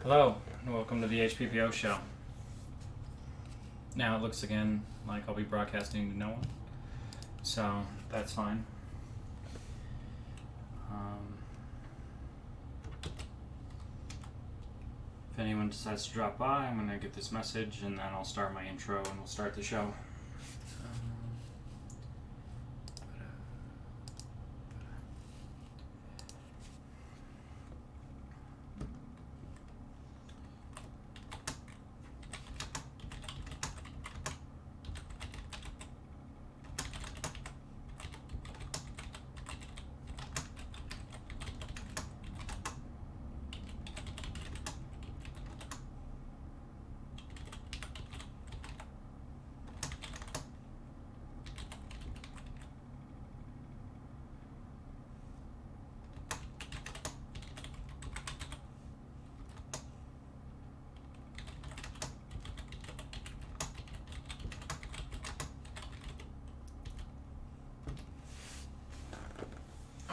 Hello, and welcome to the Hppo show. Now it looks again like I'll be broadcasting to no one, so that's fine. If anyone decides to drop by, I'm going to get this message and then I'll start my intro and we'll start the show.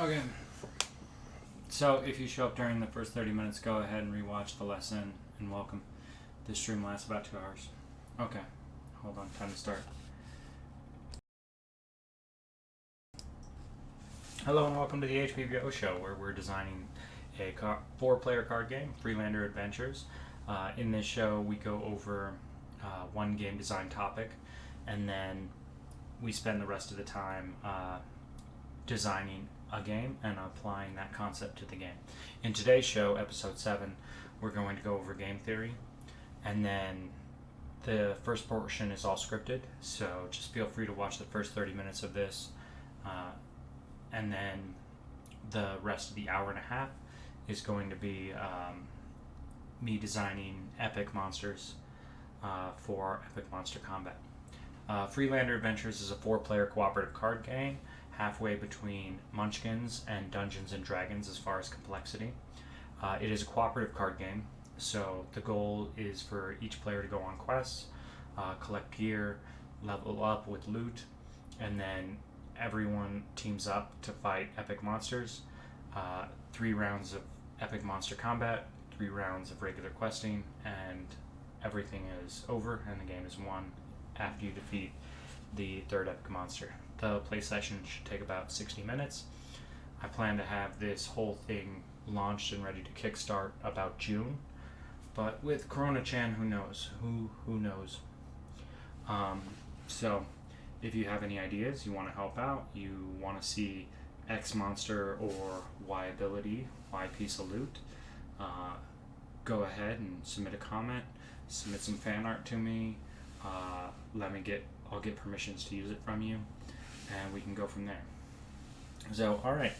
Okay, so if you show up during the first 30 minutes, go ahead and rewatch the lesson and welcome. This stream lasts about 2 hours. Okay, hold on, time to start. Hello and welcome to the Hppo show, where we're designing a 4-player card game, Freelander Adventures. In this show, we go over one game design topic, and then we spend the rest of the time designing a game and applying that concept to the game. In today's show, episode 7, we're going to go over game theory, and then the first portion is all scripted, so just feel free to watch the first 30 minutes of this, and then the rest of the hour and a half is going to be me designing epic monsters for Epic Monster Combat. Freelander Adventures is a 4-player cooperative card game, halfway between Munchkins and Dungeons and Dragons as far as complexity. It is a cooperative card game, so the goal is for each player to go on quests, collect gear, level up with loot, and then everyone teams up to fight epic monsters. 3 rounds of Epic Monster Combat, 3 rounds of regular questing, and everything is over and the game is won after you defeat the 3rd epic monster. The play session should take about 60 minutes. I plan to have this whole thing launched and ready to kickstart about June, but with Corona-chan, who knows? Who knows? So if you have any ideas, you want to help out, you want to see X monster or Y ability, Y piece of loot, go ahead and submit a comment, submit some fan art to me, I'll get permissions to use it from you, and we can go from there. So, alright,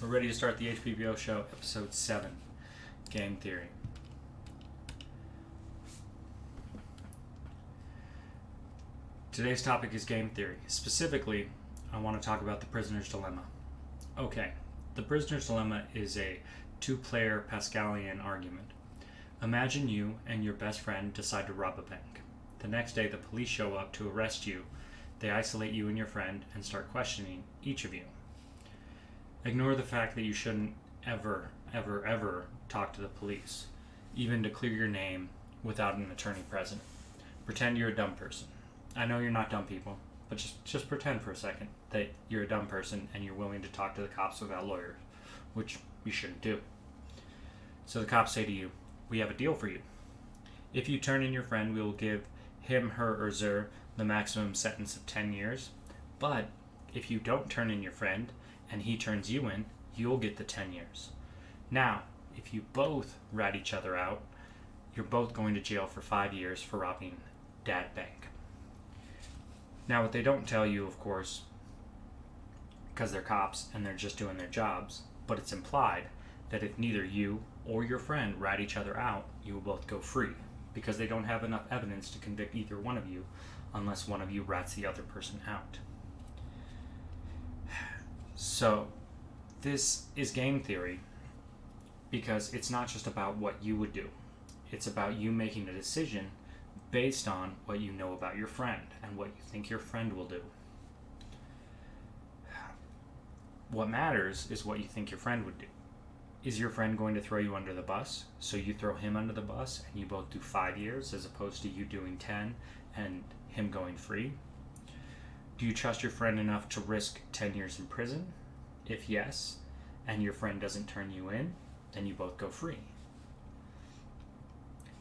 we're ready to start the Hppo show, episode 7, Game Theory. Today's topic is game theory. Specifically, I want to talk about the prisoner's dilemma. Okay, the prisoner's dilemma is a 2-player Pascalian argument. Imagine you and your best friend decide to rob a bank. The next day, the police show up to arrest you. They isolate you and your friend and start questioning each of you. Ignore the fact that you shouldn't ever talk to the police, even to clear your name without an attorney present. Pretend you're a dumb person. I know you're not dumb people, but just pretend for a second that you're a dumb person and you're willing to talk to the cops without lawyers, which you shouldn't do. So the cops say to you, "We have a deal for you. If you turn in your friend, we will give him, her, or zer the maximum sentence of 10 years. But if you don't turn in your friend and he turns you in, you'll get the 10 years. Now, if you both rat each other out, you're both going to jail for 5 years for robbing Dad Bank." Now, what they don't tell you, of course, because they're cops and they're just doing their jobs, but it's implied that if neither you or your friend rat each other out, you will both go free, because they don't have enough evidence to convict either one of you unless one of you rats the other person out. So, this is game theory because it's not just about what you would do. It's about you making a decision based on what you know about your friend and what you think your friend will do. What matters is what you think your friend would do. Is your friend going to throw you under the bus? So you throw him under the bus and you both do 5 years as opposed to you doing 10 and him going free? Do you trust your friend enough to risk 10 years in prison? If yes, and your friend doesn't turn you in, then you both go free.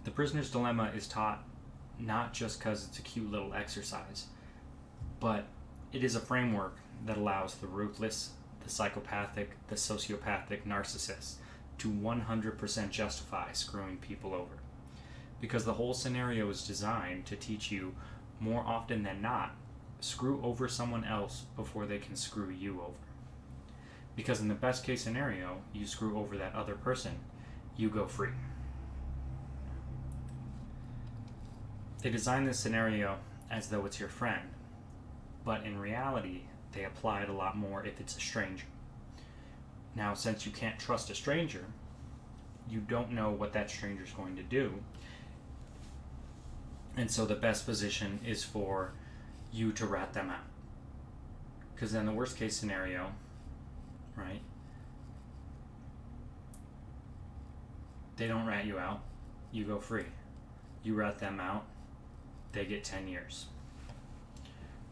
The prisoner's dilemma is taught not just because it's a cute little exercise, but it is a framework that allows the ruthless, the psychopathic, the sociopathic narcissist to 100% justify screwing people over. Because the whole scenario is designed to teach you, more often than not, screw over someone else before they can screw you over. Because in the best case scenario, you screw over that other person, you go free. They design this scenario as though it's your friend, but in reality, they apply it a lot more if it's a stranger. Now, since you can't trust a stranger, you don't know what that stranger is going to do, and so the best position is for you to rat them out. Because then the worst case scenario, right, they don't rat you out, you go free. You rat them out, they get 10 years,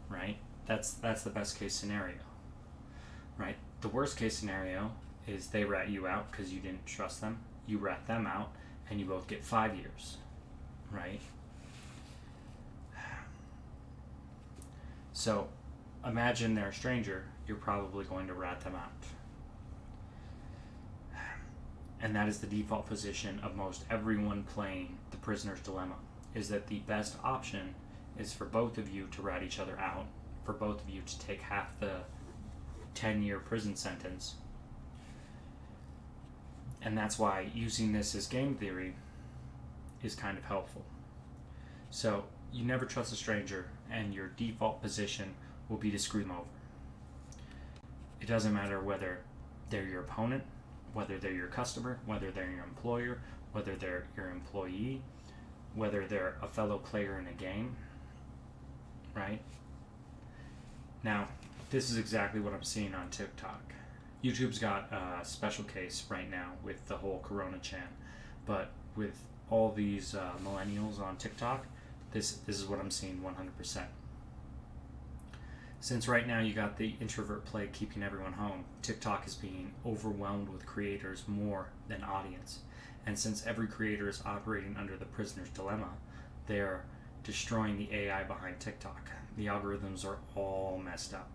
right? That's the best case scenario, right? The worst case scenario is they rat you out because you didn't trust them. You rat them out, and you both get 5 years, right? So, imagine they're a stranger. You're probably going to rat them out, and that is the default position of most everyone playing the prisoner's dilemma. Is that the best option is for both of you to rat each other out, for both of you to take half the 10-year prison sentence. And that's why using this as game theory is kind of helpful. So you never trust a stranger, and your default position will be to screw them over. It doesn't matter whether they're your opponent, whether they're your customer, whether they're your employer, whether they're your employee, whether they're a fellow player in a game, right? Now, this is exactly what I'm seeing on TikTok. YouTube's got a special case right now with the whole Corona Chan, but with all these millennials on TikTok, this is what I'm seeing 100%. Since right now you got the introvert plague keeping everyone home, TikTok is being overwhelmed with creators more than audience. And since every creator is operating under the prisoner's dilemma, they are destroying the AI behind TikTok. The algorithms are all messed up.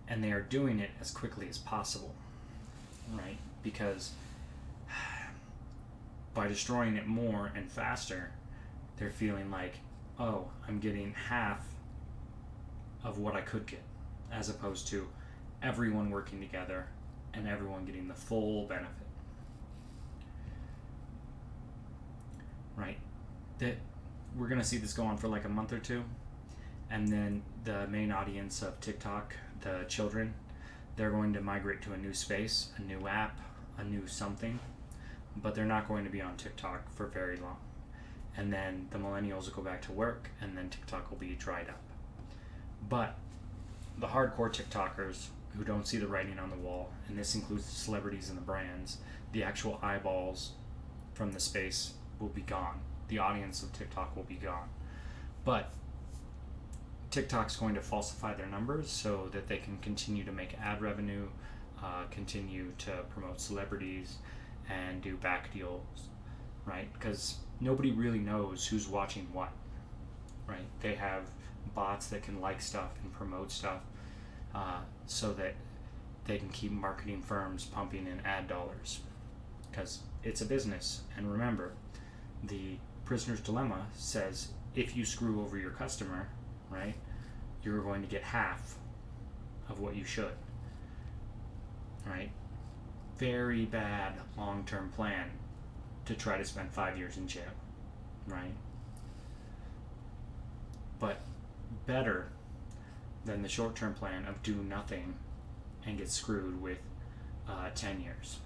And they are doing it as quickly as possible, right? Because by destroying it more and faster, they're feeling like, oh, I'm getting half of what I could get, as opposed to everyone working together and everyone getting the full benefit. Right? That we're going to see this go on for like a month or two, and then the main audience of TikTok, the children, they're going to migrate to a new space, a new app, a new something, but they're not going to be on TikTok for very long. And then the millennials will go back to work, and then TikTok will be dried up. But the hardcore TikTokers who don't see the writing on the wall, and this includes the celebrities and the brands, the actual eyeballs from the space will be gone. The audience of TikTok will be gone. But TikTok's going to falsify their numbers so that they can continue to make ad revenue, continue to promote celebrities, and do back deals, right? Because nobody really knows who's watching what, right? They have bots that can like stuff and promote stuff so that they can keep marketing firms pumping in ad dollars, because it's a business. And remember, the prisoner's dilemma says if you screw over your customer, right, you're going to get half of what you should, right? Very bad long-term plan to try to spend 5 years in jail, right? But better than the short-term plan of do nothing and get screwed with 10 years,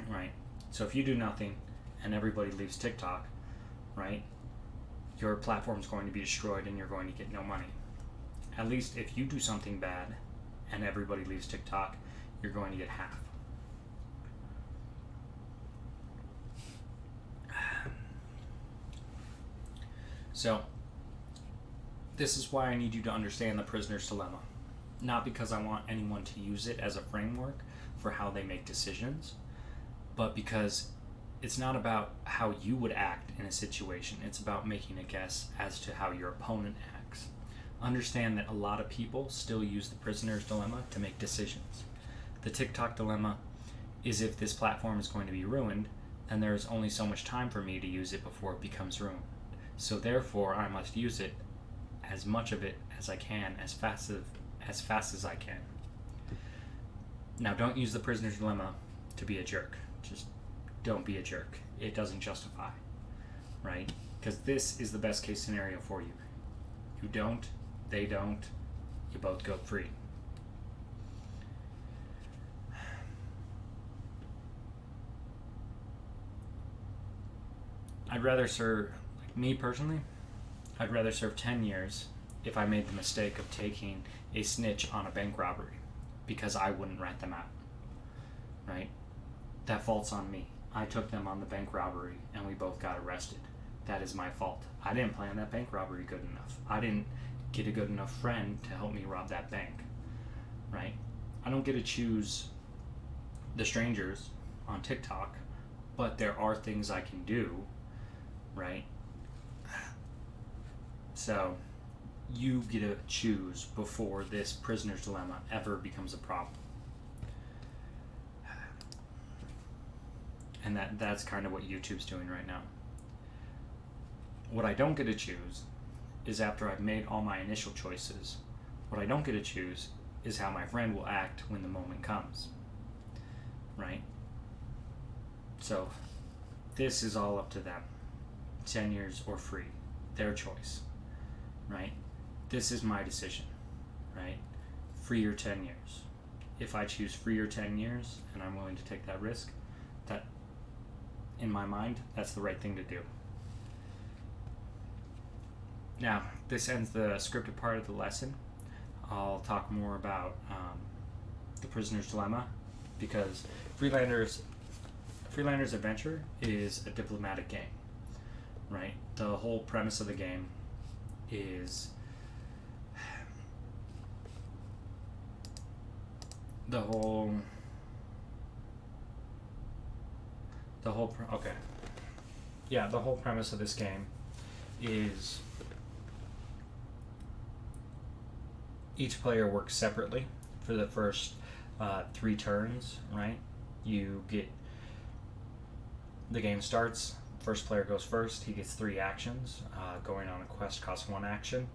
right? So if you do nothing and everybody leaves TikTok, right, your platform's going to be destroyed and you're going to get no money. At least if you do something bad and everybody leaves TikTok, you're going to get half. So, this is why I need you to understand the prisoner's dilemma. Not because I want anyone to use it as a framework for how they make decisions, but because it's not about how you would act in a situation. It's about making a guess as to how your opponent acts. Understand that a lot of people still use the prisoner's dilemma to make decisions. The TikTok dilemma is if this platform is going to be ruined, then there is only so much time for me to use it before it becomes ruined. So therefore, I must use it, as much of it as I can, as fast as I can. Now, don't use the prisoner's dilemma to be a jerk. Just don't be a jerk. It doesn't justify, right? Because this is the best case scenario for you. You don't, they don't, you both go free. I'd rather serve, like me personally, I'd rather serve 10 years if I made the mistake of taking a snitch on a bank robbery, because I wouldn't rat them out, right? That fault's on me. I took them on the bank robbery and we both got arrested. That is my fault. I didn't plan that bank robbery good enough. I didn't get a good enough friend to help me rob that bank, right? I don't get to choose the strangers on TikTok, but there are things I can do, right? So you get to choose before this prisoner's dilemma ever becomes a problem. And that's kind of what YouTube's doing right now. What I don't get to choose is after I've made all my initial choices, what I don't get to choose is how my friend will act when the moment comes, right? So this is all up to them. 10 years or free, their choice, right? This is my decision, right? Free or 10 years. If I choose free or 10 years and I'm willing to take that risk, that, in my mind, that's the right thing to do. Now, this ends the scripted part of the lesson. I'll talk more about the prisoner's dilemma, because Freelander's Adventure is a diplomatic game, right? The whole premise of the game is the whole premise of this game is each player works separately for the first 3 turns, right? The game starts, first player goes first, he gets 3 actions. Going on a quest costs 1 action.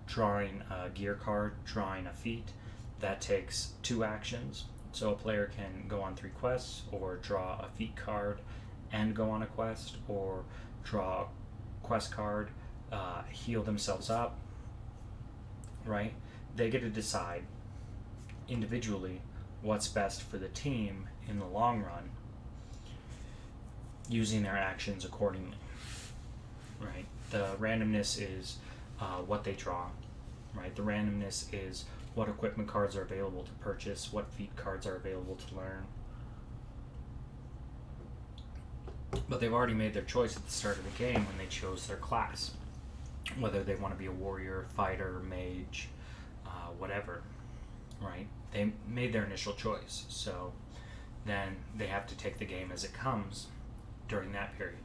Drawing a gear card, drawing a feat, that takes 2 actions. So a player can go on 3 quests, or draw a feat card and go on a quest, or draw a quest card, heal themselves up, right? They get to decide individually what's best for the team in the long run, using their actions accordingly, right? The randomness is what they draw, right? The randomness is what equipment cards are available to purchase, what feat cards are available to learn. But they've already made their choice at the start of the game when they chose their class, whether they want to be a warrior, fighter, mage, whatever, right? They made their initial choice, so then they have to take the game as it comes during that period.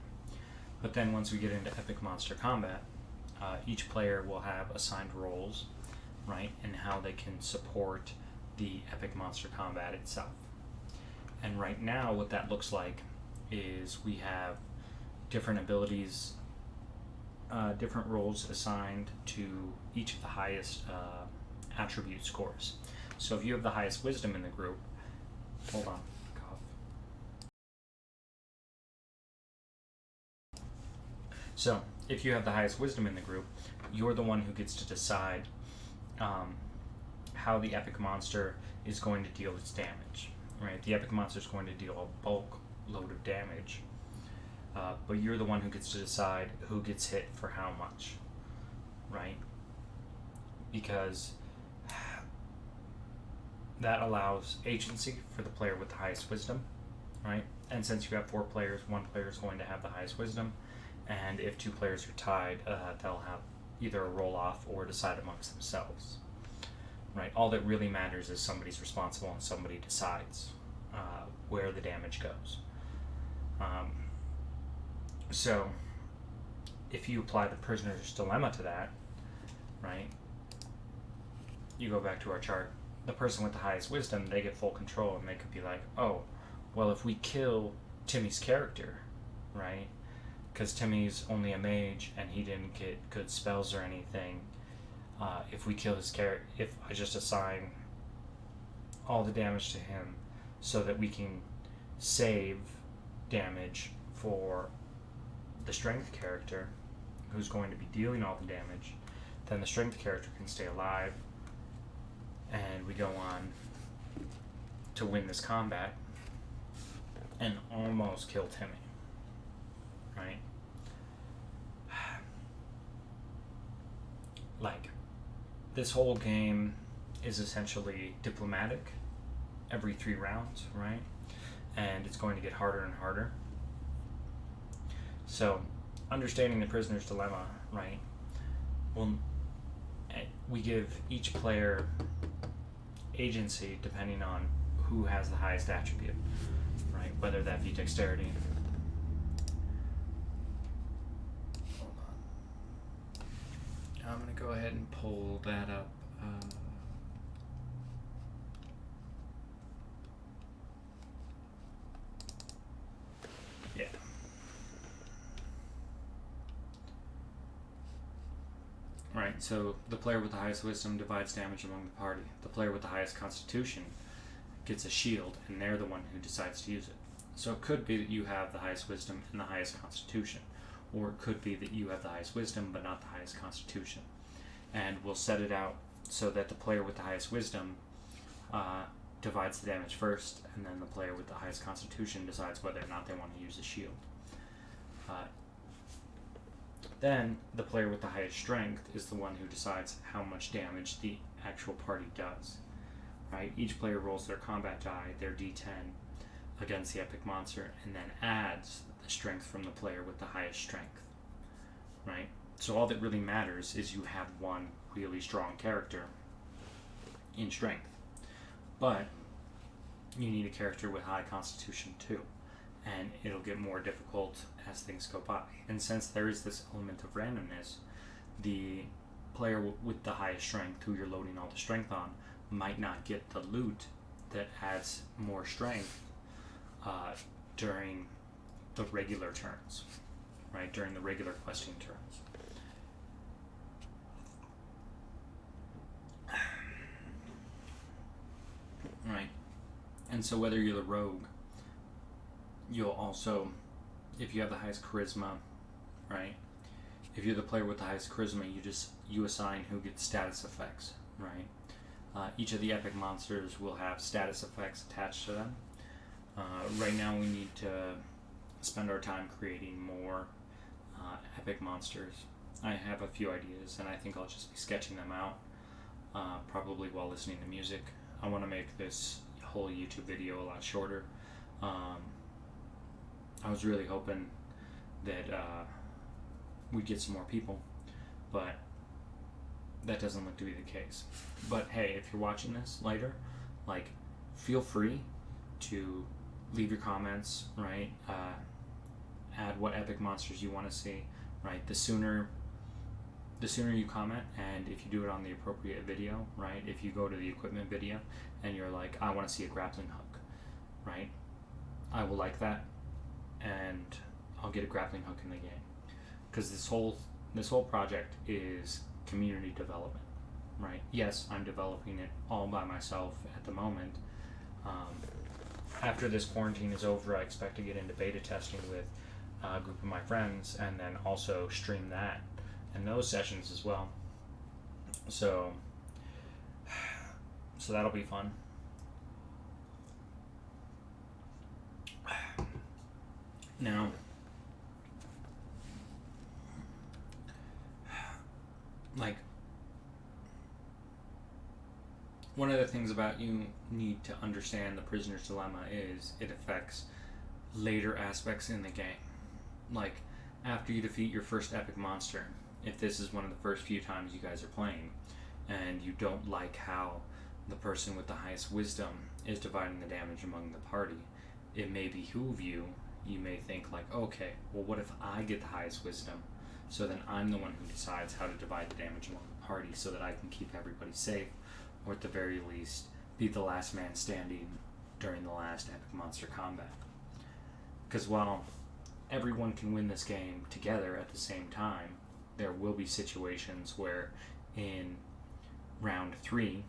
But then once we get into Epic Monster Combat, each player will have assigned roles, right, and how they can support the Epic Monster Combat itself. And right now what that looks like is we have different abilities, different roles assigned to each of the highest attribute scores. So if you have the highest wisdom in the group, hold on, cough. So if you have the highest wisdom in the group, you're the one who gets to decide how the epic monster is going to deal its damage, right? The epic monster is going to deal a bulk load of damage, but you're the one who gets to decide who gets hit for how much, right? Because that allows agency for the player with the highest wisdom, right? And since you have 4 players, 1 player is going to have the highest wisdom, and if two players are tied, they'll have either a roll off or decide amongst themselves. Right? All that really matters is somebody's responsible and somebody decides where the damage goes. So, if you apply the prisoner's dilemma to that, right, you go back to our chart, the person with the highest wisdom, they get full control, and they could be like, oh, well, if we kill Timmy's character, right, because Timmy's only a mage and he didn't get good spells or anything, if we kill his character, if I just assign all the damage to him so that we can save damage for the strength character who's going to be dealing all the damage, then the strength character can stay alive, and we go on to win this combat and almost kill Timmy, right? Like, this whole game is essentially diplomatic every 3 rounds, right? And it's going to get harder and harder. So, understanding the prisoner's dilemma, right? Well, we give each player agency depending on who has the highest attribute, right? Whether that be dexterity. Hold on. I'm going to go ahead and pull that up. Yeah. Right, so the player with the highest wisdom divides damage among the party. The player with the highest constitution gets a shield, and they're the one who decides to use it. So it could be that you have the highest wisdom and the highest constitution, or it could be that you have the highest wisdom but not the highest constitution. And we'll set it out so that the player with the highest wisdom divides the damage first, and then the player with the highest constitution decides whether or not they want to use the shield. Then the player with the highest strength is the one who decides how much damage the actual party does. Right? Each player rolls their combat die, their d10, against the epic monster, and then adds the strength from the player with the highest strength. Right? So all that really matters is you have one really strong character in strength. But you need a character with high constitution too. And it'll get more difficult as things go by. And since there is this element of randomness, the player with the highest strength, who you're loading all the strength on, might not get the loot that adds more strength during the regular turns, right? During the regular questing turns. Right. And so whether you're the rogue, you'll also, if you have the highest charisma, right? If you're the player with the highest charisma, you assign who gets status effects, right? Each of the epic monsters will have status effects attached to them. Right now we need to spend our time creating more epic monsters. I have a few ideas, and I think I'll just be sketching them out, probably while listening to music. I want to make this whole YouTube video a lot shorter. I was really hoping that we'd get some more people, but that doesn't look to be the case. But hey, if you're watching this later, like, feel free to leave your comments, right? Add what epic monsters you want to see, right? The sooner you comment, and if you do it on the appropriate video, right? If you go to the equipment video and you're like, I want to see a grappling hook, right? I will like that, and I'll get a grappling hook in the game. Because this whole project is community development, right? Yes, I'm developing it all by myself at the moment. After this quarantine is over, I expect to get into beta testing with a group of my friends, and then also stream that and those sessions as well. So that'll be fun. Now, like, one of the things about you need to understand the prisoner's dilemma is it affects later aspects in the game. Like, After you defeat your first epic monster, if this is one of the first few times you guys are playing, and you don't like how the person with the highest wisdom is dividing the damage among the party, it may behoove you. You may think like, okay, well, what if I get the highest wisdom? So then I'm the one who decides how to divide the damage among the party so that I can keep everybody safe, or at the very least, be the last man standing during the last epic monster combat. Because while everyone can win this game together at the same time, there will be situations where in round 3,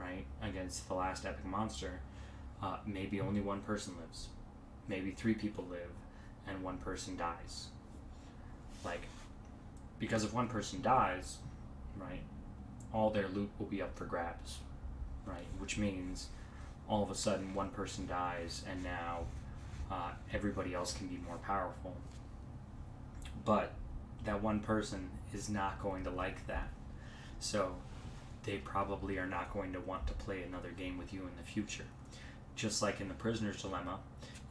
right, against the last epic monster, maybe only one person lives. Maybe 3 people live and one person dies. Like, because if one person dies, right, all their loot will be up for grabs, right, which means all of a sudden one person dies and now everybody else can be more powerful. But that one person is not going to like that. So they probably are not going to want to play another game with you in the future. Just like in the prisoner's dilemma,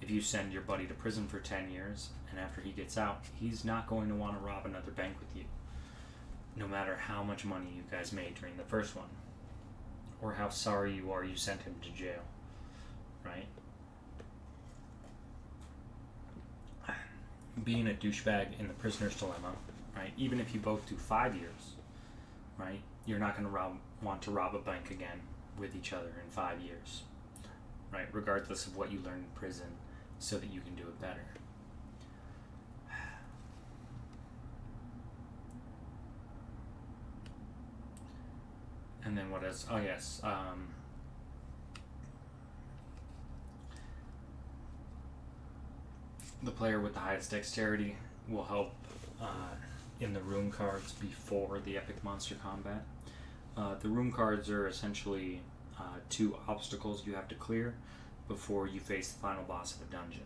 if you send your buddy to prison for 10 years and after he gets out, he's not going to want to rob another bank with you, no matter how much money you guys made during the first one, or how sorry you are you sent him to jail, right? Being a douchebag in the prisoner's dilemma, right? Even if you both do 5 years, right? You're not going to want to rob a bank again with each other in 5 years, right? Regardless of what you learned in prison, so that you can do it better. And then what else? Oh yes, the player with the highest dexterity will help in the room cards before the epic monster combat. The room cards are essentially 2 obstacles you have to clear before you face the final boss of a dungeon,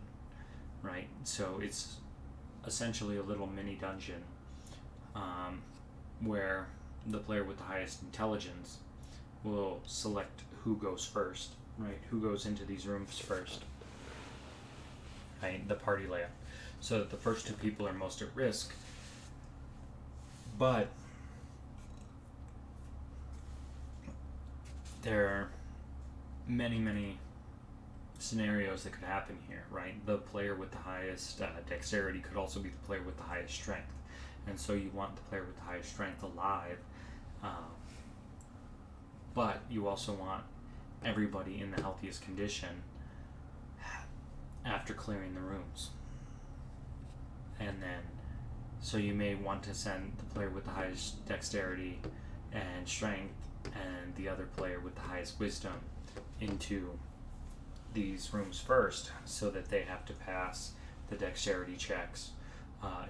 right? So it's essentially a little mini dungeon where the player with the highest intelligence will select who goes first, right? Who goes into these rooms first, right? The party layout. So that the first 2 people are most at risk. But there are many scenarios that could happen here, right? The player with the highest dexterity could also be the player with the highest strength, and so you want the player with the highest strength alive, but you also want everybody in the healthiest condition after clearing the rooms. And then, so you may want to send the player with the highest dexterity and strength and the other player with the highest wisdom into these rooms first, so that they have to pass the dexterity checks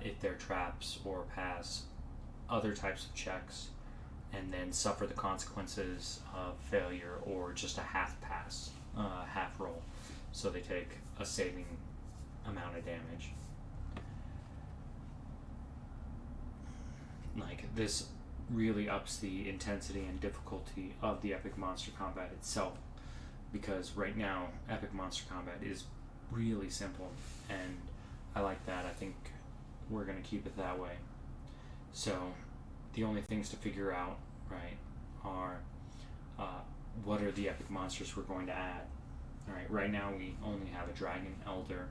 if they're traps, or pass other types of checks, and then suffer the consequences of failure or just a half pass, half roll, so they take a saving amount of damage. Like, this really ups the intensity and difficulty of the epic monster combat itself, because right now epic monster combat is really simple, and I like that. I think we're going to keep it that way. So the only things to figure out, right, are what are the epic monsters we're going to add. All right, right now we only have a dragon elder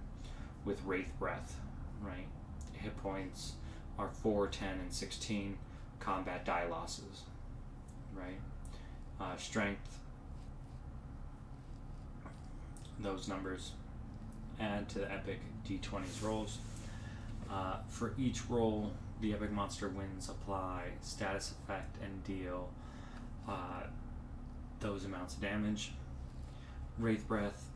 with wraith breath, right? Hit points are 4, 10, and 16. Combat die losses, right? Strength, those numbers add to the epic d20's rolls. For each roll, the epic monster wins apply status effect and deal those amounts of damage. Wraith breath,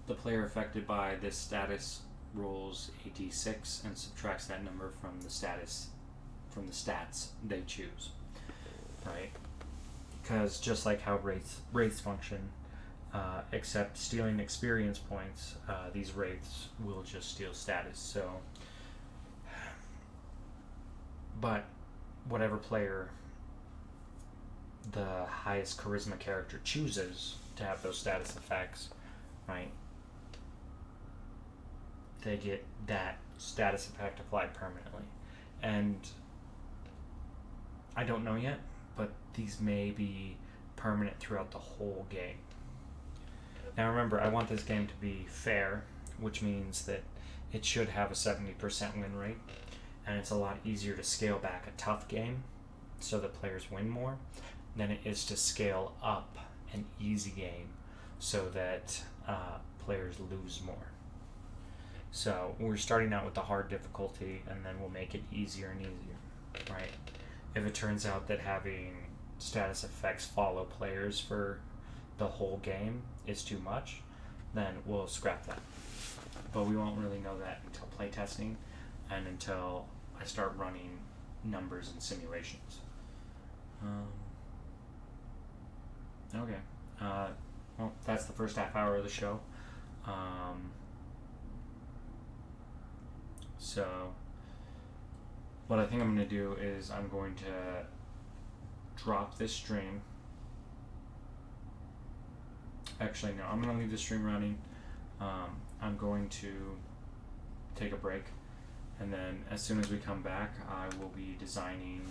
the player affected by this status rolls a d6 and subtracts that number from the stats they choose, right? Because just like how wraiths function, except stealing experience points, these wraiths will just steal status. So, but whatever player the highest charisma character chooses to have those status effects, right, they get that status effect applied permanently. And I don't know yet, but these may be permanent throughout the whole game. Now remember, I want this game to be fair, which means that it should have a 70% win rate, and it's a lot easier to scale back a tough game so that players win more than it is to scale up an easy game so that players lose more. So we're starting out with the hard difficulty, and then we'll make it easier and easier, right? If it turns out that having status effects follow players for the whole game is too much, then we'll scrap that. But we won't really know that until playtesting and until I start running numbers and simulations. Okay. Well, that's the first half hour of the show. So what I think I'm going to do is I'm going to drop this stream. Actually, no, I'm going to leave the stream running. I'm going to take a break, and then as soon as we come back, I will be designing.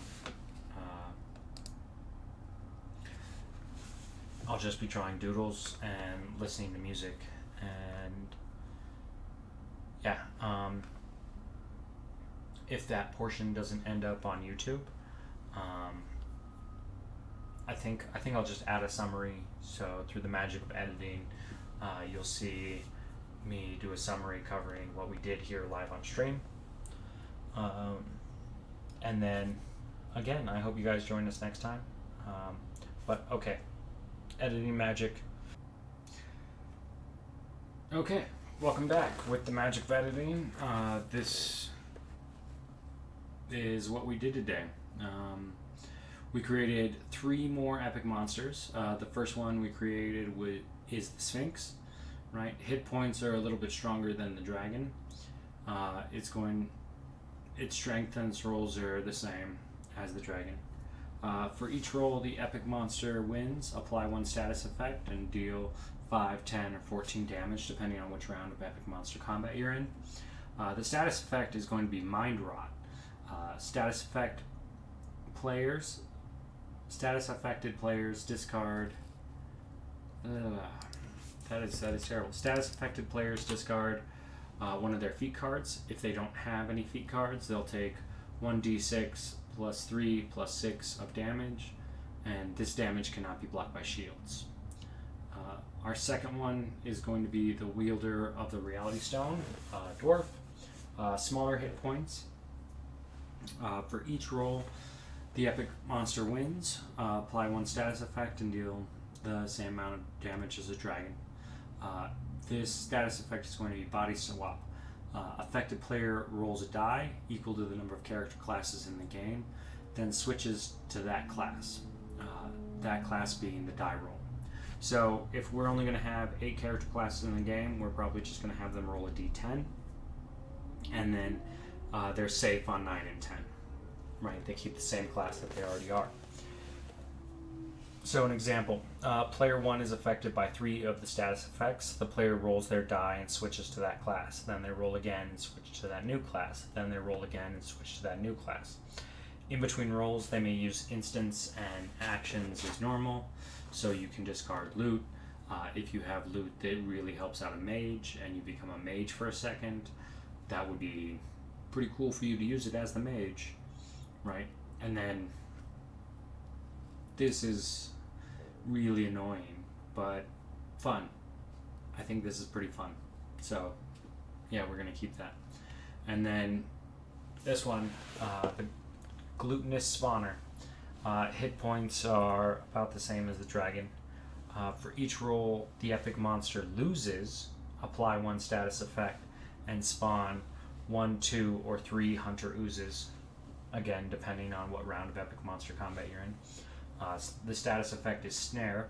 I'll just be drawing doodles and listening to music, and yeah. If that portion doesn't end up on YouTube, I think I'll just add a summary. So through the magic of editing, you'll see me do a summary covering what we did here live on stream. And then, again, I hope you guys join us next time. But okay, editing magic. Okay, welcome back with the magic of editing. This is what we did today. We created 3 more epic monsters. The first one we created is the Sphinx, right? Hit points are a little bit stronger than the dragon. Its strength and its rolls are the same as the dragon. For each roll, the epic monster wins. Apply 1 status effect and deal 5, 10, or 14 damage, depending on which round of epic monster combat you're in. The status effect is going to be Mind Rot. Status affected players discard. That is terrible. Status affected players discard one of their feat cards. If they don't have any feat cards, they'll take 1d6 plus 3 plus 6 of damage, and this damage cannot be blocked by shields. Our second one is going to be the wielder of the Reality Stone, dwarf. Smaller hit points. For each roll, the epic monster wins. Apply 1 status effect and deal the same amount of damage as a dragon. This status effect is going to be Body Swap. Affected player rolls a die equal to the number of character classes in the game, then switches to that class. That class being the die roll. So if we're only going to have 8 character classes in the game, we're probably just going to have them roll a d10, and then they're safe on 9 and 10. Right? They keep the same class that they already are. So an example, player 1 is affected by 3 of the status effects. The player rolls their die and switches to that class. Then they roll again and switch to that new class. Then they roll again and switch to that new class. In between rolls, they may use instants and actions as normal, so you can discard loot. If you have loot that really helps out a mage and you become a mage for a second, that would be pretty cool for you to use it as the mage, right? And then this is really annoying, but fun. I think this is pretty fun. So, yeah, we're going to keep that. And then this one, the Glutinous Spawner. Hit points are about the same as the dragon. For each roll the epic monster loses, apply 1 status effect and spawn 1, 2, or 3 hunter oozes. Again, depending on what round of epic monster combat you're in. The status effect is Snare.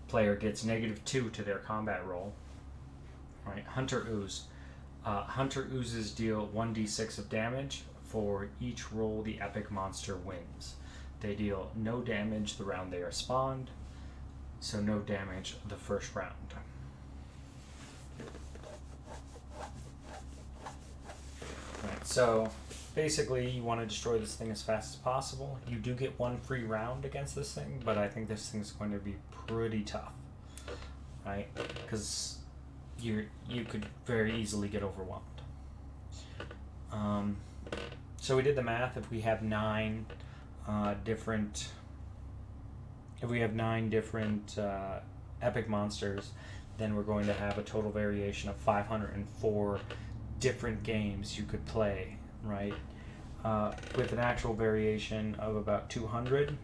Player gets -2 to their combat roll. Right, Hunter Ooze. Hunter Oozes deal 1d6 of damage for each roll the epic monster wins. They deal no damage the round they are spawned, so no damage the first round. So basically, you want to destroy this thing as fast as possible. You do get one free round against this thing, but I think this thing's going to be pretty tough, right? Because you could very easily get overwhelmed. So we did the math. If we have nine different epic monsters, then we're going to have a total variation of 504 different games you could play, right? With an actual variation of about 200,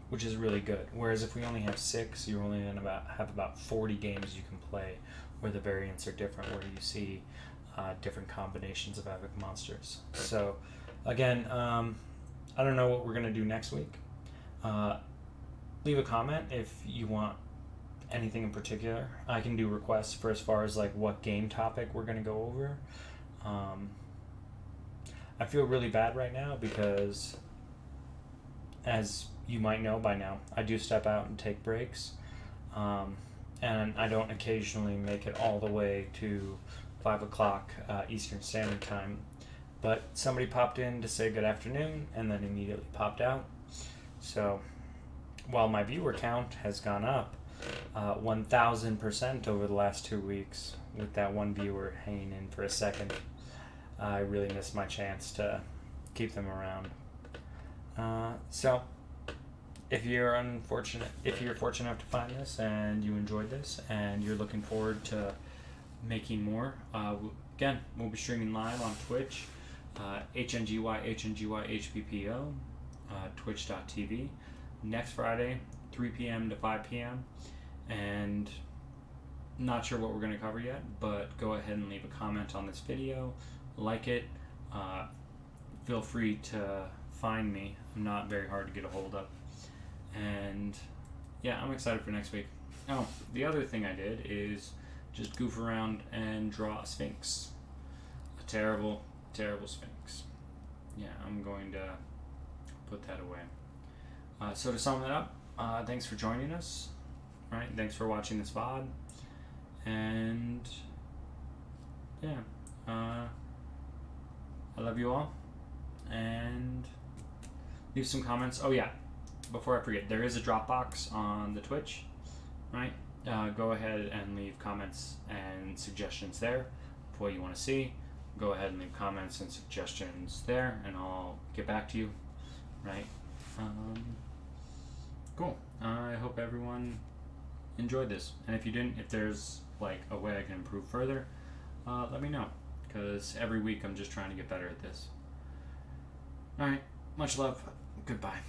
which is really good. Whereas if we only have 6, you're only going to have about 40 games you can play where the variants are different, where you see different combinations of epic monsters. So again, I don't know what we're going to do next week. Leave a comment if you want anything in particular. I can do requests for as far as like what game topic we're going to go over. I feel really bad right now because, as you might know by now, I do step out and take breaks, and I don't occasionally make it all the way to 5 o'clock Eastern Standard Time. But somebody popped in to say good afternoon and then immediately popped out. So while my viewer count has gone up 1,000% over the last 2 weeks, with that one viewer hanging in for a second, I really missed my chance to keep them around. So if you're fortunate enough to find this and you enjoyed this and you're looking forward to making more, again, we'll be streaming live on Twitch, HPPO, twitch.tv, next Friday, 3 p.m. to 5 p.m. And not sure what we're going to cover yet, but go ahead and leave a comment on this video, like it. Feel free to find me. I'm not very hard to get a hold of. And yeah, I'm excited for next week. Oh, the other thing I did is just goof around and draw a sphinx. A terrible, terrible sphinx. Yeah, I'm going to put that away. So to sum it up, thanks for joining us. Right, thanks for watching this VOD. And yeah, I love you all. And leave some comments. Oh yeah, before I forget, there is a Dropbox on the Twitch, right? Go ahead and leave comments and suggestions there for what you want to see. Go ahead and leave comments and suggestions there, and I'll get back to you, right? Cool. I hope everyone enjoyed this. And if you didn't, if there's like a way I can improve further, let me know, because every week I'm just trying to get better at this. Alright, much love. Goodbye.